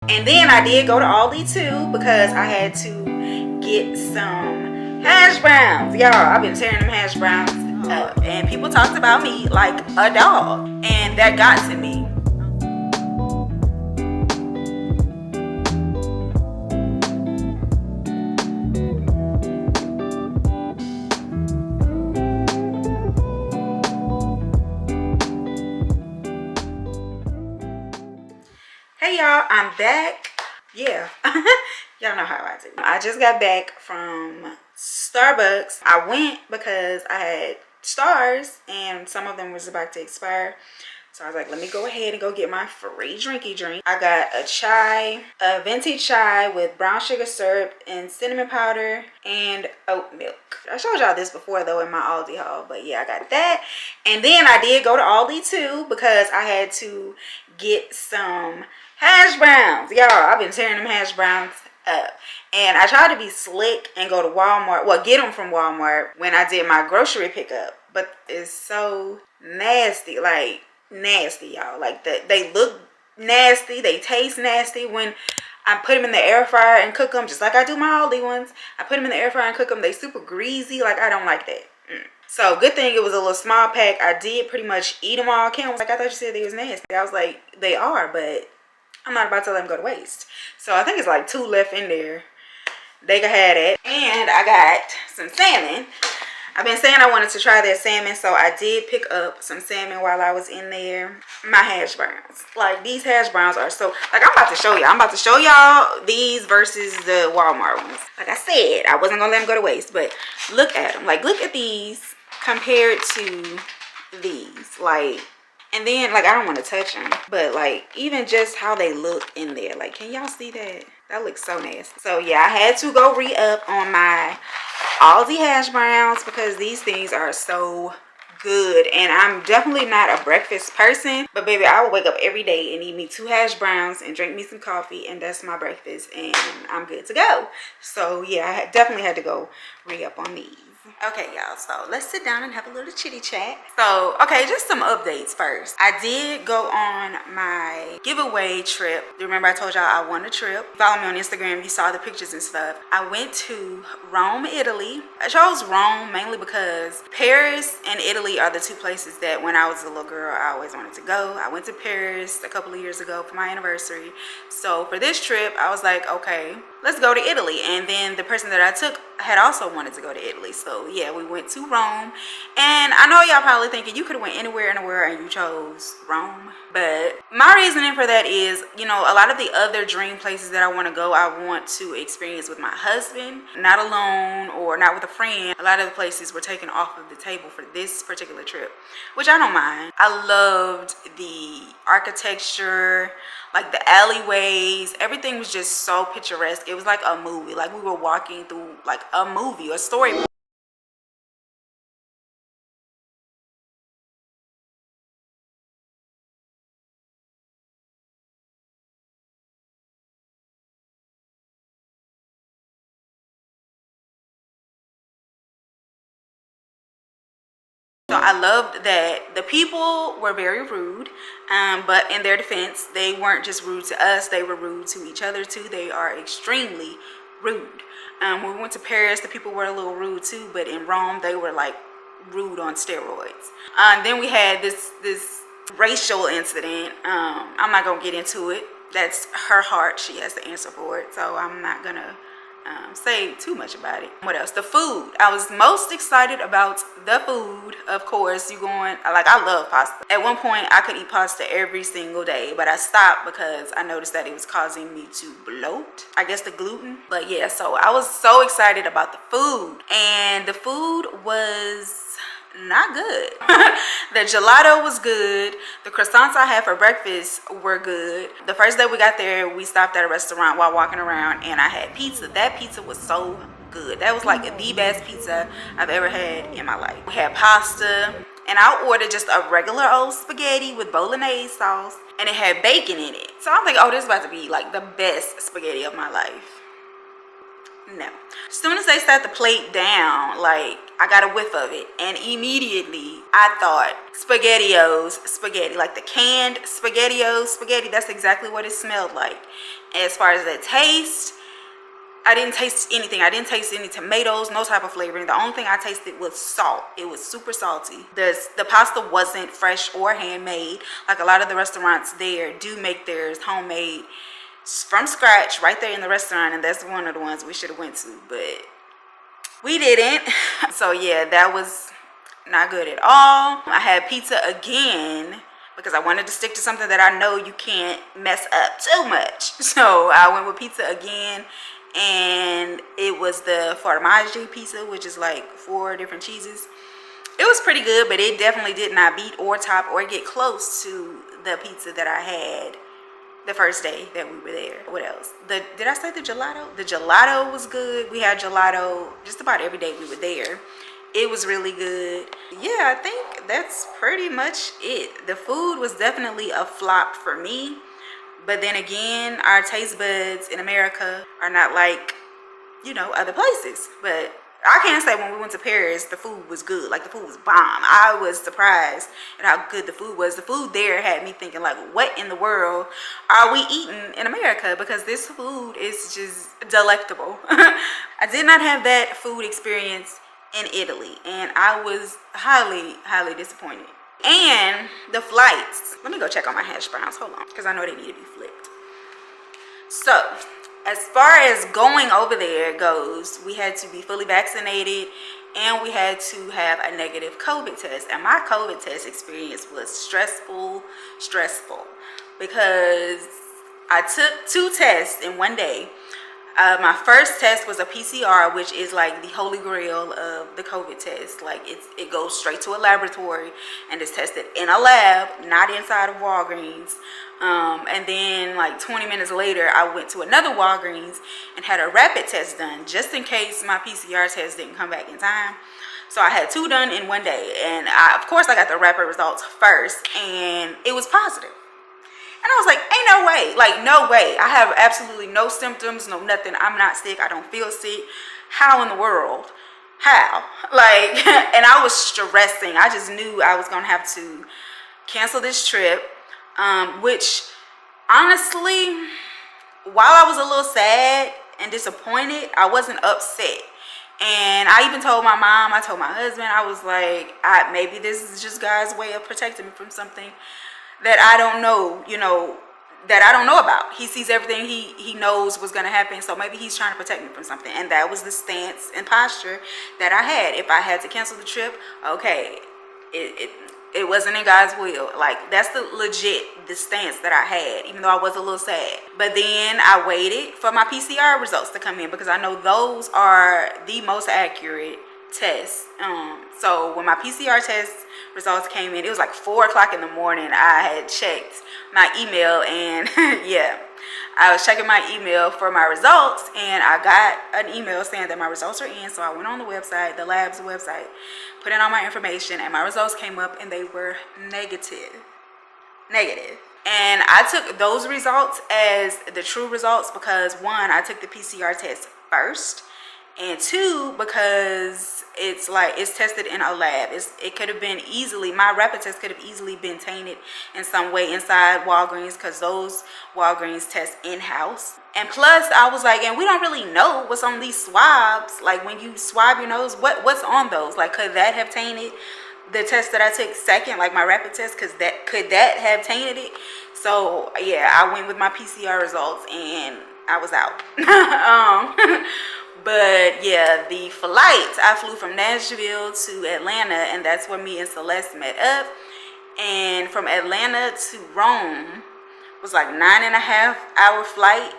And then I did go to Aldi too because I had to get some hash browns. Y'all, I've been tearing them hash browns up, and people talked about me like a dog, and that got to me. Hey y'all, I'm back. Yeah, y'all know how I do. I just got back from Starbucks. I went because I had stars and some of them was about to expire. So I was like, let me go ahead and go get my free drinky drink. I got a chai, a venti chai with brown sugar syrup and cinnamon powder and oat milk. I showed y'all this before though in my Aldi haul, but yeah, I got that. And then I did go to Aldi too because I had to get some hash browns. Y'all, I've been tearing them hash browns up. And I tried to be slick and go to Walmart, well, get them from Walmart when I did my grocery pickup. But it's so nasty, like nasty, y'all. Like they look nasty, they taste nasty. When I put them in the air fryer and cook them, just like I do my Aldi ones, I put them in the air fryer and cook them, they super greasy. Like, I don't like that. So good thing it was a little small pack. I did pretty much eat them all. Kim was like, I thought you said they was nasty. I was like, they are, but I'm not about to let them go to waste. So I think it's like 2 left in there. They can have it. And I got some salmon. I've been saying I wanted to try their salmon, so I did pick up some salmon while I was in there. My hash browns. Like, these hash browns are so, like, I'm about to show y'all. I'm about to show y'all these versus the Walmart ones. Like I said, I wasn't gonna let them go to waste, but look at them. Like, look at these compared to these. Like, and then, like, I don't want to touch them, but like, even just how they look in there, like, can y'all see that? That looks so nasty. So yeah, I had to go re-up on my Aldi hash browns because these things are so good. And I'm definitely not a breakfast person, but baby, I will wake up every day and eat me 2 hash browns and drink me some coffee, and that's my breakfast, and I'm good to go. So yeah, I definitely had to go re-up on these. Okay, y'all, so let's sit down and have a little chitty chat. So, okay, just some updates first. I did go on my giveaway trip. Remember I told y'all I won a trip? Follow me on Instagram, you saw the pictures and stuff. I went to Rome, Italy. I chose Rome mainly because Paris and Italy are the 2 places that when I was a little girl, I always wanted to go. I went to Paris a couple of years ago for my anniversary. So for this trip, I was like, okay, let's go to Italy. And then the person that I took had also wanted to go to Italy. So yeah, we went to Rome. And I know y'all probably thinking you could have went anywhere in the world and you chose Rome. But my reasoning for that is, you know, a lot of the other dream places that I want to go, I want to experience with my husband, not alone or not with a friend. A lot of the places were taken off of the table for this particular trip, which I don't mind. I loved the architecture, like the alleyways. Everything was just so picturesque. It was like a movie. Like we were walking through like a movie, a story. So I loved that the people were very rude, but in their defense, they weren't just rude to us, they were rude to each other too. They are extremely rude. When we went to Paris, the people were a little rude too, but in Rome, they were like rude on steroids. Then we had this racial incident. I'm not gonna get into it. That's her heart. She has to answer for it. So I'm not gonna say too much about it. What else? The food. I was most excited about the food. Of course, you going, like, I love pasta. At one point, I could eat pasta every single day, but I stopped because I noticed that it was causing me to bloat. I guess the gluten. But yeah, so I was so excited about the food. And the food was not good. The gelato was good. The croissants I had for breakfast were good. The first day we got there, we stopped at a restaurant while walking around and I had pizza. That pizza was so good. That was like the best pizza I've ever had in my life. We had pasta, and I ordered just a regular old spaghetti with bolognese sauce, and it had bacon in it. So I'm thinking, oh, this is about to be like the best spaghetti of my life. No. As soon as they set the plate down, like, I got a whiff of it, and immediately I thought SpaghettiOs spaghetti, like the canned SpaghettiOs spaghetti. That's exactly what it smelled like. As far as the taste, I didn't taste anything. I didn't taste any tomatoes, no type of flavoring. The only thing I tasted was salt. It was super salty. The pasta wasn't fresh or handmade. Like a lot of the restaurants there do make theirs homemade from scratch right there in the restaurant, and that's one of the ones we should have went to, but we didn't. So yeah, that was not good at all. I had pizza again because I wanted to stick to something that I know you can't mess up too much. So I went with pizza again, and it was the formaggi pizza, which is like 4 different cheeses. It was pretty good, but it definitely did not beat or top or get close to the pizza that I had the first day that we were there. What else? Did I say the gelato? The gelato was good. We had gelato just about every day we were there. It was really good. Yeah, I think that's pretty much it. The food was definitely a flop for me. But then again, our taste buds in America are not like, you know, other places. But I can't say when we went to Paris, the food was good. Like, the food was bomb. I was surprised at how good the food was. The food there had me thinking, like, what in the world are we eating in America? Because this food is just delectable. I did not have that food experience in Italy, and I was highly, highly disappointed. And the flights. Let me go check on my hash browns. Hold on, because I know they need to be flipped. So, as far as going over there goes, we had to be fully vaccinated, and we had to have a negative COVID test. And my COVID test experience was stressful, because I took 2 tests in one day. My first test was a PCR, which is like the holy grail of the COVID test. Like, it goes straight to a laboratory and is tested in a lab, not inside of Walgreens. And then like 20 minutes later, I went to another Walgreens and had a rapid test done, just in case my PCR test didn't come back in time. So I had 2 done in one day, and of course I got the rapid results first, and it was positive. And I was like, ain't no way, like, no way. I have absolutely no symptoms, no nothing. I'm not sick. I don't feel sick. How in the world? How? Like, and I was stressing. I just knew I was going to have to cancel this trip, which honestly, while I was a little sad and disappointed, I wasn't upset. And I even told my mom, I told my husband, I was like, maybe this is just God's way of protecting me from something that I don't know, you know, that I don't know about. He sees everything. He knows what's going to happen. So maybe he's trying to protect me from something. And that was the stance and posture that I had. If I had to cancel the trip, okay, it wasn't in God's will. Like, that's the stance that I had, even though I was a little sad. But then I waited for my PCR results to come in, because I know those are the most accurate tests. So when my PCR test results came in, it was like 4 o'clock in the morning. I had checked my email, and yeah, I was checking my email for my results, and I got an email saying that my results are in. So I went on the website, the lab's website, put in all my information, and my results came up, and they were negative. And I took those results as the true results because, 1, I took the PCR test first, and 2, because it's tested in a lab. It could have been easily, my rapid test could have easily been tainted in some way inside Walgreens, because those Walgreens test in-house. And plus, I was like, and we don't really know what's on these swabs. Like, when you swab your nose, what's on those? Like, could that have tainted the test that I took second, like my rapid test? Could that have tainted it? So yeah, I went with my PCR results, and I was out. But yeah, the flight, I flew from Nashville to Atlanta, and that's where me and Celeste met up. And from Atlanta to Rome was like 9.5-hour flight.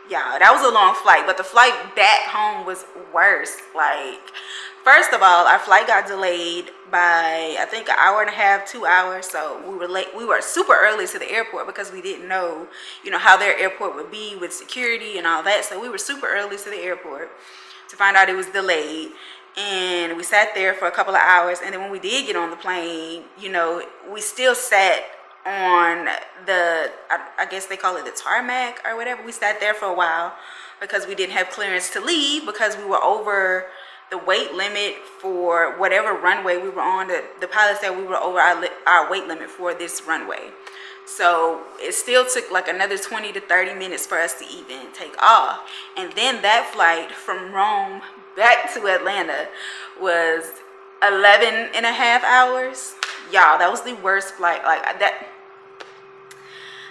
Yeah, that was a long flight, but the flight back home was worse. Like, first of all, our flight got delayed by, I think, 1.5 hours, 2 hours. So we were late. We were super early to the airport because we didn't know, you know, how their airport would be with security and all that. So we were super early to the airport to find out it was delayed. And we sat there for a couple of hours. And then when we did get on the plane, you know, we still sat on the, I guess they call it the tarmac or whatever. We sat there for a while because we didn't have clearance to leave, because we were over the weight limit for whatever runway we were on. The pilot said we were over our weight limit for this runway. So it still took like another 20 to 30 minutes for us to even take off. And then that flight from Rome back to Atlanta was 11 and a half hours. Y'all, that was the worst flight. Like that,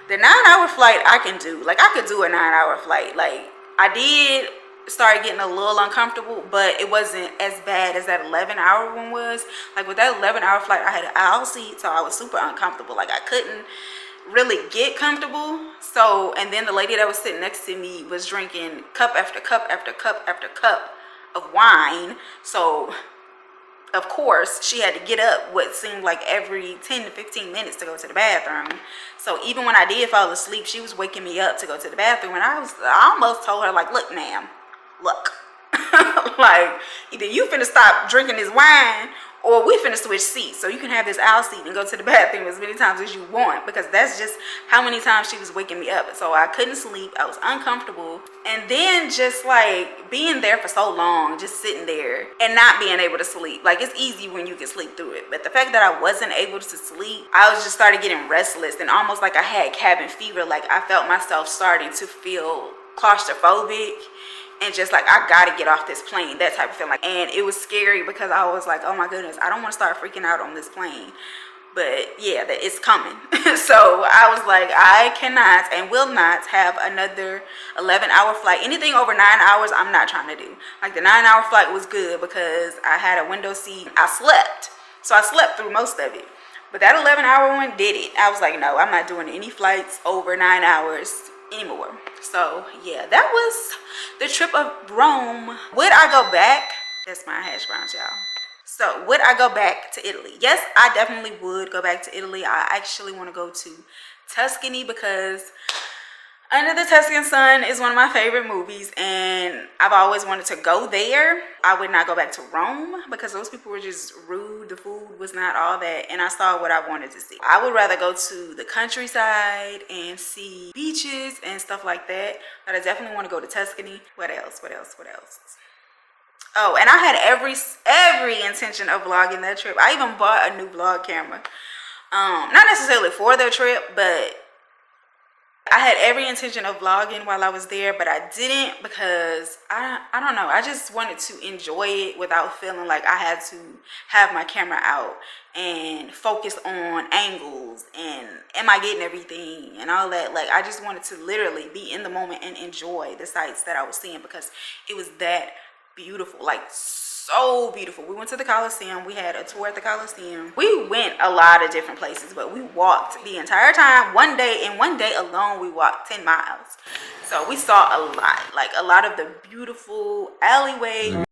the 9-hour flight I can do. Like I could do a 9-hour flight. Like I did start getting a little uncomfortable, but it wasn't as bad as that 11-hour one was. Like with that 11-hour flight, I had an aisle seat, so I was super uncomfortable. Like I couldn't really get comfortable. So, and then the lady that was sitting next to me was drinking cup after cup after cup after cup of wine. So of course she had to get up what seemed like every 10 to 15 minutes to go to the bathroom. So even when I did fall asleep, she was waking me up to go to the bathroom. And I almost told her, like, look ma'am, look, like either you finna stop drinking this wine or we finna switch seats so you can have this aisle seat and go to the bathroom as many times as you want, because that's just how many times she was waking me up. So I couldn't sleep, I was uncomfortable. And then just like being there for so long, just sitting there and not being able to sleep. Like it's easy when you can sleep through it, but the fact that I wasn't able to sleep, I was just started getting restless and almost like I had cabin fever. Like I felt myself starting to feel claustrophobic and just like I gotta get off this plane, that type of feeling. And it was scary because I was like, oh my goodness, I don't want to start freaking out on this plane, but yeah, that it's coming. So I was like, I cannot and will not have another 11-hour flight. Anything over 9 hours, I'm not trying to do. Like the 9-hour flight was good because I had a window seat. I slept, so I slept through most of it. But that 11-hour one did it. I was like, no, I'm not doing any flights over 9 hours anymore. So yeah, that was the trip of Rome. Would I go back? That's my hash browns, y'all. So would I go back to Italy? Yes, I definitely would go back to Italy. I actually want to go to Tuscany because Under the Tuscan Sun is one of my favorite movies and I've always wanted to go there. I would not go back to Rome because those people were just rude. The food was not all that, and I saw what I wanted to see. I would rather go to the countryside and see beaches and stuff like that, but I definitely want to go to Tuscany. What else? Oh, and I had every intention of vlogging that trip. I even bought a new vlog camera. Not necessarily for the trip, but I had every intention of vlogging while I was there, but I didn't because I don't know. I just wanted to enjoy it without feeling like I had to have my camera out and focus on angles and am I getting everything and all that. Like I just wanted to literally be in the moment and enjoy the sights that I was seeing because it was that beautiful, like so beautiful. We went to the Coliseum. We had a tour at the Coliseum. We went a lot of different places, but we walked the entire time. One day alone, we walked 10 miles. So we saw a lot, like a lot of the beautiful alleyways.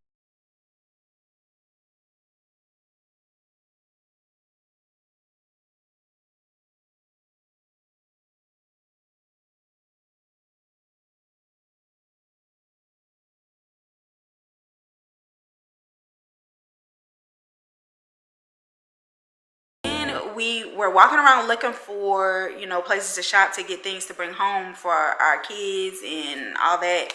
We were walking around looking for, you know, places to shop to get things to bring home for our kids and all that.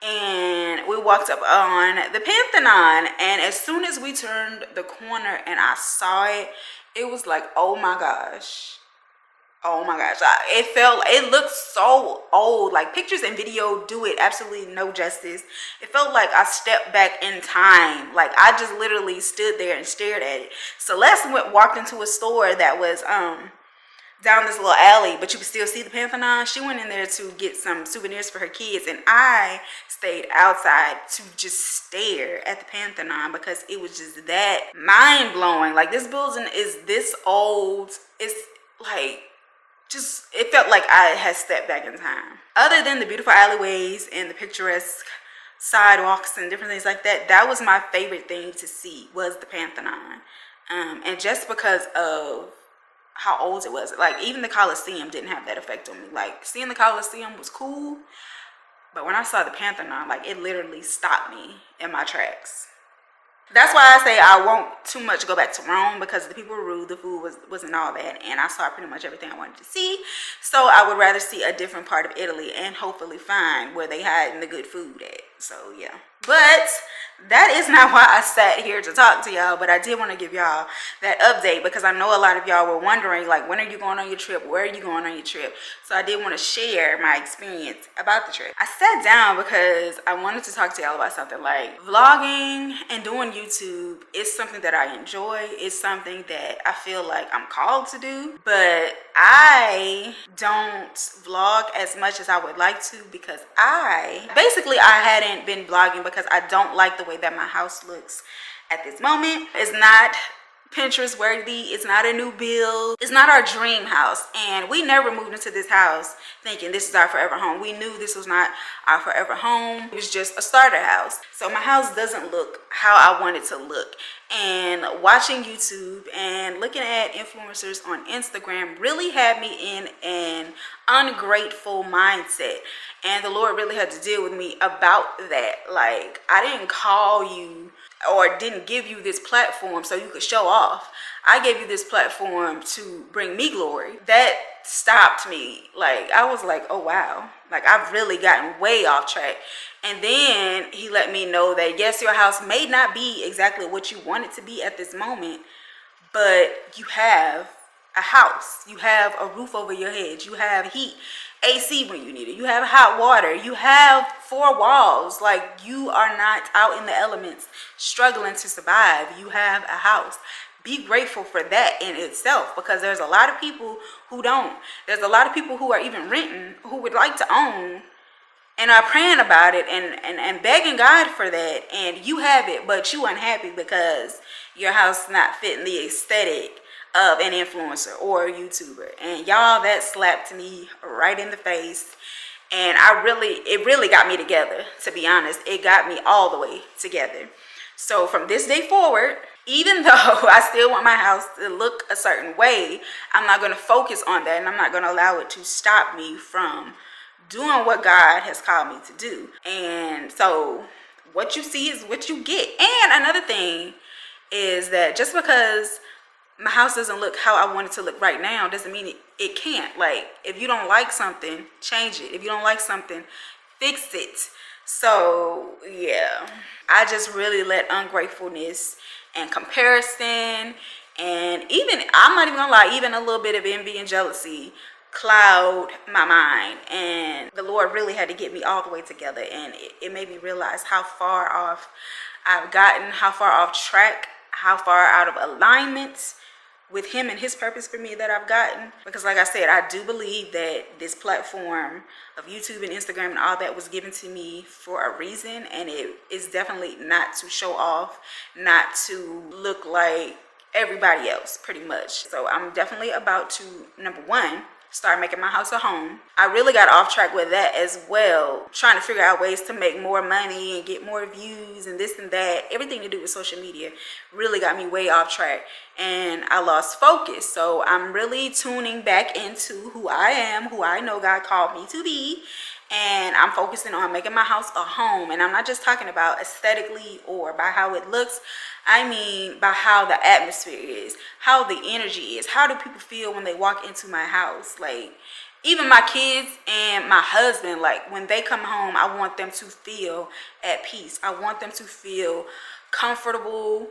And we walked up on the Pantheon, and as soon as we turned the corner and I saw it, it was like, oh my gosh. Oh my gosh, it looked so old. Like pictures and video do it absolutely no justice. It felt like I stepped back in time. Like I just literally stood there and stared at it. Celeste walked into a store that was down this little alley, but you could still see the Pantheon. She went in there to get some souvenirs for her kids, and I stayed outside to just stare at the Pantheon because it was just that mind-blowing. Like this building is this old. It's like just, it felt like I had stepped back in time. Other than the beautiful alleyways and the picturesque sidewalks and different things like that, that was my favorite thing to see was the Pantheon. And just because of how old it was, like even the Coliseum didn't have that effect on me. Like seeing the Coliseum was cool, but when I saw the Pantheon, like it literally stopped me in my tracks. That's why I say I won't too much go back to Rome because the people were rude, the food wasn't all that, and I saw pretty much everything I wanted to see. So I would rather see a different part of Italy and hopefully find where they had the good food at. So yeah, But that is not why I sat here to talk to y'all, but I did want to give y'all that update because I know a lot of y'all were wondering, like, when are you going on your trip? Where are you going on your trip? So I did want to share my experience about the trip. I sat down because I wanted to talk to y'all about something. Like, vlogging and doing YouTube is something that I enjoy. It's something that I feel like I'm called to do, but I don't vlog as much as I would like to because I hadn't been vlogging because I don't like the way that my house looks at this moment. It's not Pinterest worthy. It's not a new build. It's not our dream house. And we never moved into this house thinking this is our forever home. We knew this was not our forever home. It was just a starter house. So my house doesn't look how I want it to look. And watching YouTube and looking at influencers on Instagram really had me in an ungrateful mindset. And the Lord really had to deal with me about that. Like, I didn't call you or didn't give you this platform so you could show off. I gave you this platform to bring me glory. That stopped me. Like, I was like, oh wow, like I've really gotten way off track. And then he let me know that yes, your house may not be exactly what you want it to be at this moment, but you have a house, you have a roof over your head, you have heat, AC when you need it, you have hot water, you have 4 walls. Like, you are not out in the elements struggling to survive. You have a house. Be grateful for that in itself, because there's a lot of people who don't. There's a lot of people who are even renting who would like to own and are praying about it and begging God for that, and you have it, but you unhappy because your house not fitting the aesthetic of an influencer or a YouTuber. And y'all, that slapped me right in the face. And it really got me together, to be honest. It got me all the way together. So from this day forward, even though I still want my house to look a certain way, I'm not going to focus on that, and I'm not going to allow it to stop me from doing what God has called me to do. And so what you see is what you get. And another thing is that just because my house doesn't look how I want it to look right now doesn't mean it can't. Like, if you don't like something, change it. If you don't like something, fix it. So yeah, I just really let ungratefulness and comparison, and even, I'm not even gonna lie, even a little bit of envy and jealousy cloud my mind. And the Lord really had to get me all the way together, and it made me realize how far off I've gotten, how far off track, how far out of alignment with him and his purpose for me that I've gotten. Because like I said, I do believe that this platform of YouTube and Instagram and all that was given to me for a reason, and it is definitely not to show off, not to look like everybody else, pretty much. So I'm definitely about to, number one, start making my house a home. I really got off track with that as well, trying to figure out ways to make more money and get more views and this and that. Everything to do with social media really got me way off track, and I lost focus. So I'm really tuning back into who I am, who I know God called me to be, and I'm focusing on making my house a home. And I'm not just talking about aesthetically or by how it looks. I mean by how the atmosphere is, how the energy is, how do people feel when they walk into my house. Like, even my kids and my husband, like, when they come home, I want them to feel at peace. I want them to feel comfortable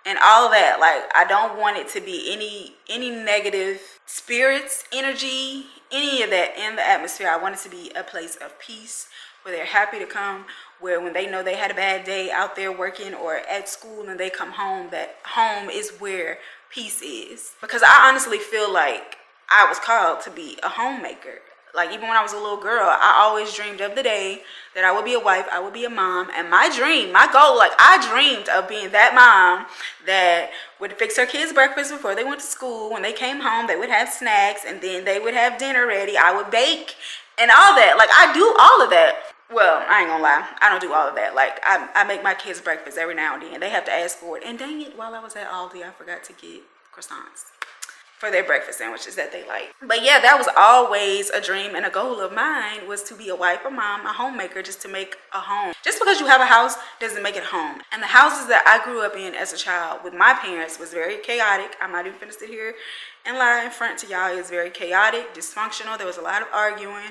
and all of that. Like, I don't want it to be any negative spirits, energy, any of that in the atmosphere. I want it to be a place of peace where they're happy to come, where when they know they had a bad day out there working or at school and they come home, that home is where peace is. Because I honestly feel like I was called to be a homemaker. Like, even when I was a little girl, I always dreamed of the day that I would be a wife, I would be a mom. And my dream, my goal, like, I dreamed of being that mom that would fix her kids breakfast before they went to school. When they came home, they would have snacks, and then they would have dinner ready. I would bake and all that. Like, I do all of that. Well, I ain't gonna lie, I don't do all of that. Like, I make my kids breakfast every now and then. They have to ask for it. And dang it, while I was at Aldi, I forgot to get croissants for their breakfast sandwiches that they like. But yeah, that was always a dream and a goal of mine, was to be a wife, a mom, a homemaker, just to make a home. Just because you have a house doesn't make it home. And the houses that I grew up in as a child with my parents was very chaotic. I'm not even gonna sit here and lie in front to y'all. It was very chaotic, dysfunctional. There was a lot of arguing.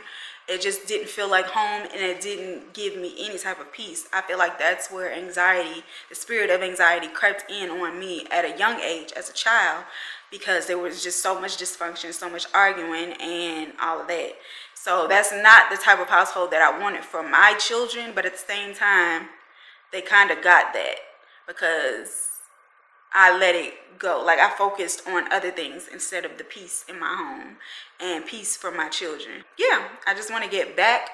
It just didn't feel like home, and it didn't give me any type of peace. I feel like that's where anxiety, the spirit of anxiety, crept in on me at a young age as a child, because there was just so much dysfunction, so much arguing, and all of that. So that's not the type of household that I wanted for my children, but at the same time, they kind of got that because I let it go. Like, I focused on other things instead of the peace in my home and peace for my children. Yeah, I just want to get back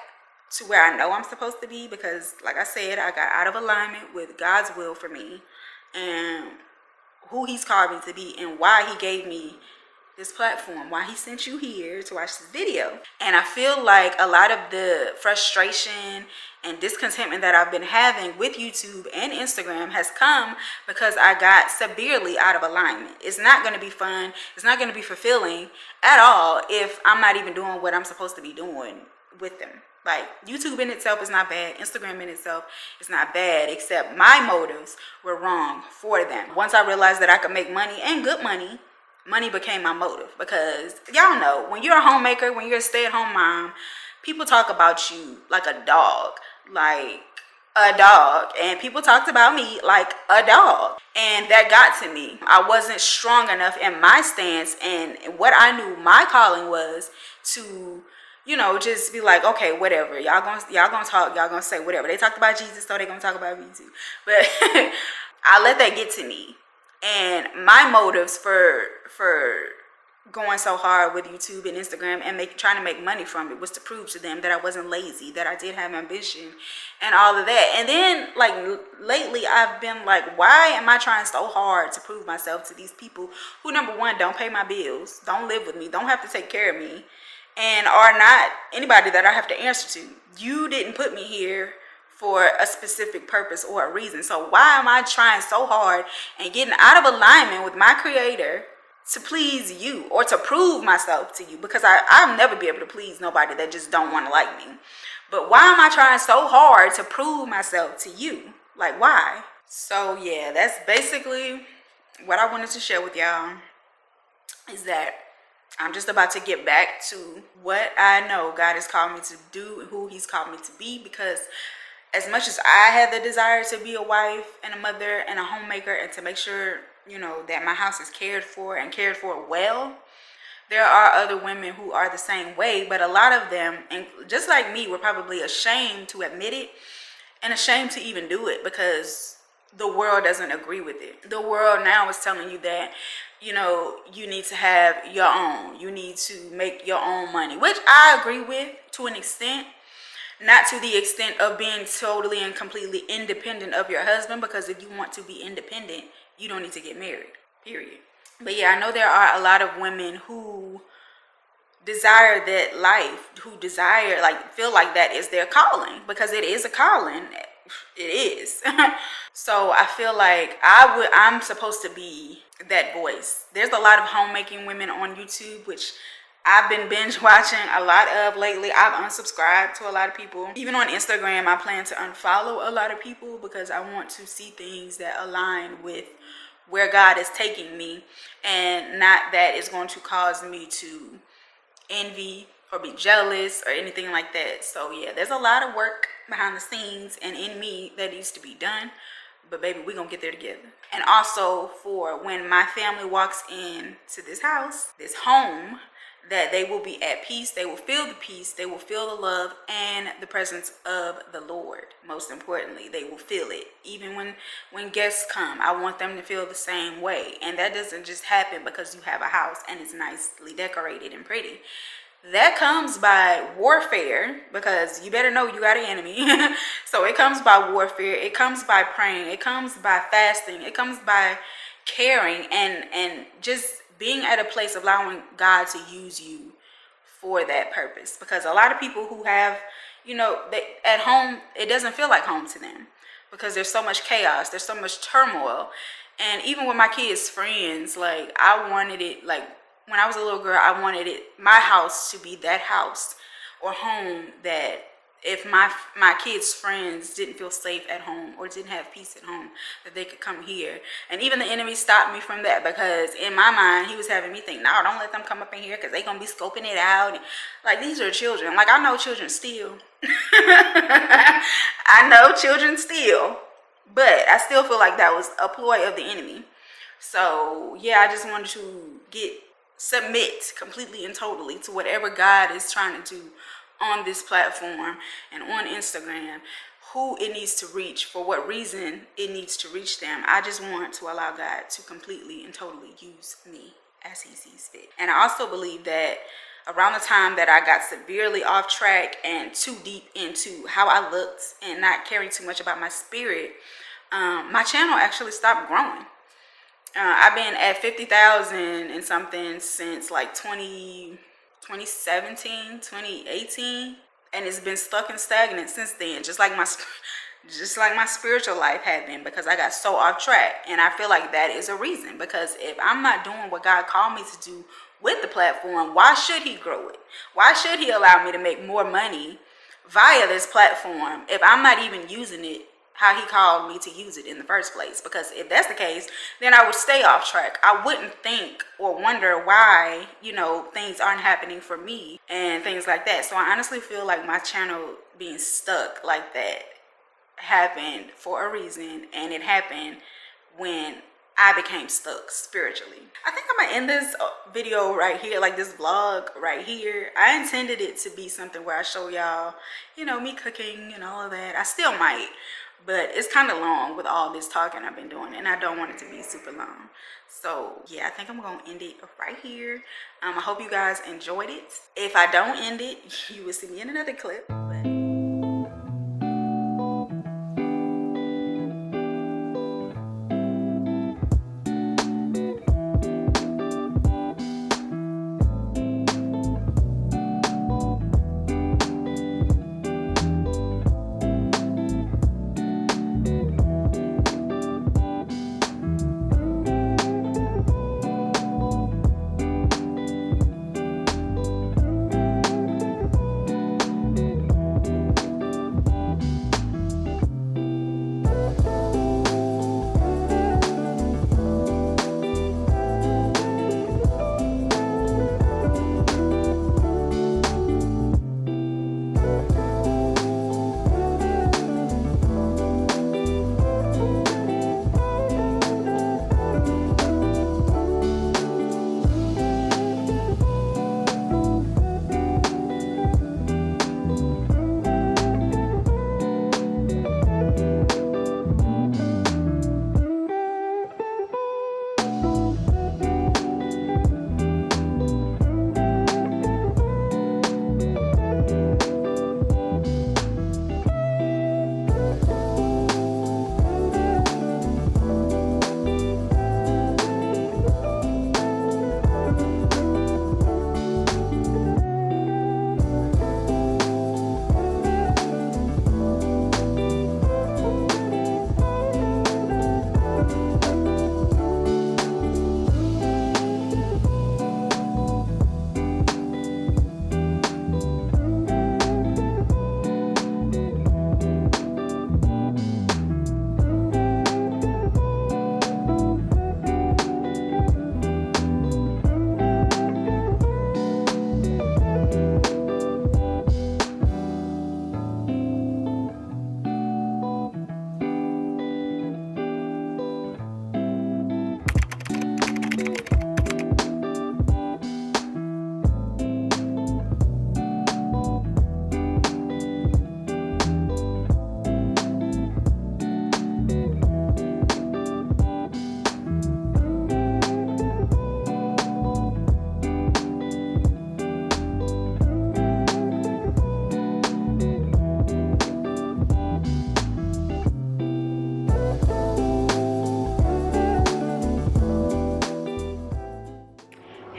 to where I know I'm supposed to be, because like I said, I got out of alignment with God's will for me and who he's called me to be, and why he gave me this platform, why he sent you here to watch this video. And I feel like a lot of the frustration and discontentment that I've been having with YouTube and Instagram has come because I got severely out of alignment. It's not going to be fun. It's not going to be fulfilling at all if I'm not even doing what I'm supposed to be doing with them. Like, YouTube in itself is not bad. Instagram in itself is not bad, except my motives were wrong for them. Once I realized that I could make money, and good money, money became my motive. Because y'all know, when you're a homemaker, when you're a stay-at-home mom, people talk about you like a dog. Like a dog. And people talked about me like a dog. And that got to me. I wasn't strong enough in my stance and what I knew my calling was to, you know, just be like, okay, whatever. Y'all gonna talk, y'all gonna say whatever. They talked about Jesus, so they gonna talk about me too. But I let that get to me. And my motives for going so hard with YouTube and Instagram and trying to make money from it was to prove to them that I wasn't lazy, that I did have ambition and all of that. And then, like, lately I've been like, why am I trying so hard to prove myself to these people who, number one, don't pay my bills, don't live with me, don't have to take care of me, and are not anybody that I have to answer to? You didn't put me here for a specific purpose or a reason. So why am I trying so hard and getting out of alignment with my creator to please you or to prove myself to you? Because I'll never be able to please nobody that just don't want to like me. But why am I trying so hard to prove myself to you? Like, why? So yeah, that's basically what I wanted to share with y'all, is that I'm just about to get back to what I know God has called me to do and who he's called me to be. Because as much as I had the desire to be a wife and a mother and a homemaker and to make sure, you know, that my house is cared for and cared for well, there are other women who are the same way. But a lot of them, and just like me, were probably ashamed to admit it and ashamed to even do it because the world doesn't agree with it. The world now is telling you that, you know, you need to have your own. You need to make your own money, which I agree with to an extent. Not to the extent of being totally and completely independent of your husband, because if you want to be independent, you don't need to get married, period. But yeah, I know there are a lot of women who desire that life, who desire, like, feel like that is their calling, because it is a calling. It is. So I feel like I'm supposed to be that voice. There's a lot of homemaking women on YouTube, which I've been binge watching a lot of lately. I've unsubscribed to a lot of people. Even on Instagram, I plan to unfollow a lot of people because I want to see things that align with where God is taking me, and not that it's going to cause me to envy or be jealous or anything like that. So yeah, there's a lot of work behind the scenes and in me that needs to be done. But baby, we're going to get there together. And also for when my family walks in to this house, this home, that they will be at peace, they will feel the peace, they will feel the love and the presence of the Lord. Most importantly, they will feel it. Even when guests come, I want them to feel the same way. And that doesn't just happen because you have a house and it's nicely decorated and pretty. That comes by warfare, because you better know you got an enemy. So it comes by warfare, it comes by praying, it comes by fasting, it comes by caring and just being at a place of allowing God to use you for that purpose. Because a lot of people who have, you know, at home, it doesn't feel like home to them because there's so much chaos, there's so much turmoil. And even with my kids' friends, like, I wanted it, like, when I was a little girl, I wanted my house to be that house or home that if my kids' friends didn't feel safe at home or didn't have peace at home, that they could come here. And even the enemy stopped me from that, because in my mind he was having me think, no, don't let them come up in here because they're gonna be scoping it out. And, like, these are children. Like, I know children steal. I know children steal, but I still feel like that was a ploy of the enemy. So yeah, I just wanted to submit completely and totally to whatever God is trying to do on this platform and on Instagram, who it needs to reach, for what reason it needs to reach them. I just want to allow God to completely and totally use me as he sees fit. And I also believe that around the time that I got severely off track and too deep into how I looked and not caring too much about my spirit, my channel actually stopped growing. I've been at 50,000 and something since like 2017, 2018, and it's been stuck and stagnant since then, just like my spiritual life had been, because I got so off track. And I feel like that is a reason, because if I'm not doing what God called me to do with the platform, why should he grow it? Why should he allow me to make more money via this platform if I'm not even using it how he called me to use it in the first place? Because if that's the case, then I would stay off track. I wouldn't think or wonder why, things aren't happening for me and things like that. So I honestly feel like my channel being stuck like that happened for a reason, and it happened when I became stuck spiritually. I think I'm gonna end this video right here, like this vlog right here. I intended it to be something where I show y'all, me cooking and all of that. I still might, but it's kind of long with all this talking I've been doing, and I don't want it to be super long. So yeah, I think I'm gonna end it right here. I hope you guys enjoyed it. If I don't end it, you will see me in another clip.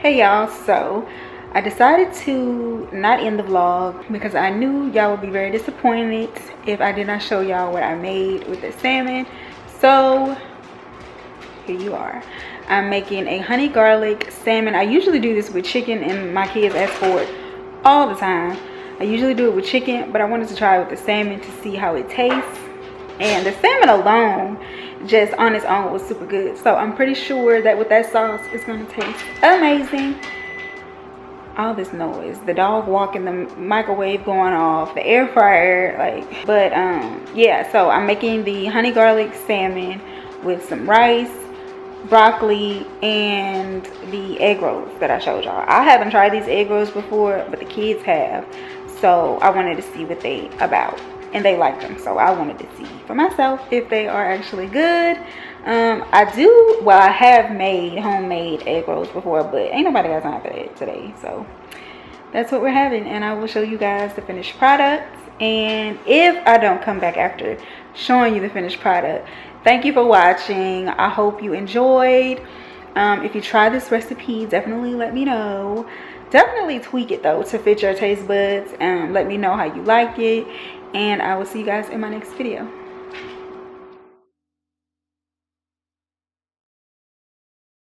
Hey y'all, so I decided to not end the vlog because I knew y'all would be very disappointed if I did not show y'all what I made with the salmon. So here you are. I'm making a honey garlic salmon. I usually do this with chicken and my kids ask for it all the time, I usually do it with chicken, but I wanted to try it with the salmon to see how it tastes. And the salmon alone, just on its own, was super good. So I'm pretty sure that with that sauce, it's gonna taste amazing. All this noise, the dog walking, the microwave going off, the air fryer, like, but yeah, so I'm making the honey garlic salmon with some rice, broccoli, and the egg rolls that I showed y'all. I haven't tried these egg rolls before, but the kids have, so I wanted to see what they about, and they liked them, so I wanted to see for myself if they are actually good. I have made homemade egg rolls before, but ain't nobody got time for that today, so that's what we're having. And I will show you guys the finished product, and if I don't come back after showing you the finished product, thank you for watching. I hope you enjoyed. If you try this recipe, definitely let me know. Definitely tweak it though to fit your taste buds, and let me know how you like it, and I will see you guys in my next video.